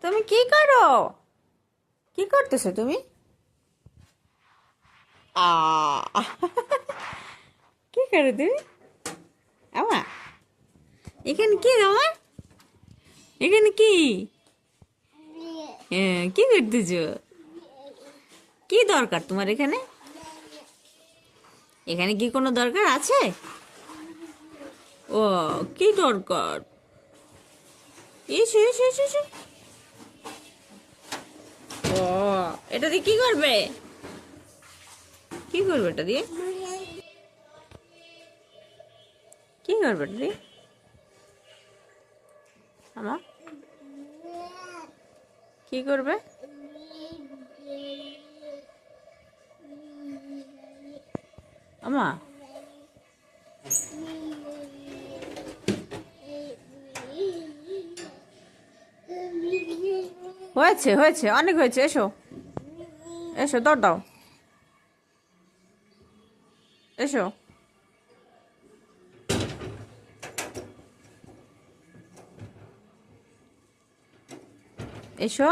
তুমি কি করো? কি করতেছো তুমি? আ কি করো তুমি? আমা, এখানে কি আমার? এখানে কি? কি করতেছো? কি দরকার তোমার এখানে? এখানে কি কোনো দরকার আছে? ও, কি দরকার? এসো এসো এসো এসো। ও, এটা দিয়ে কি করবে? কি করবে এটা দিয়ে? কি করবে এটা দিয়ে? আমা, কি করবে? আমা, হয়েছে হয়েছে, অনেক হয়েছে, এসো এসো, দৌড় দাও, এসো এসো।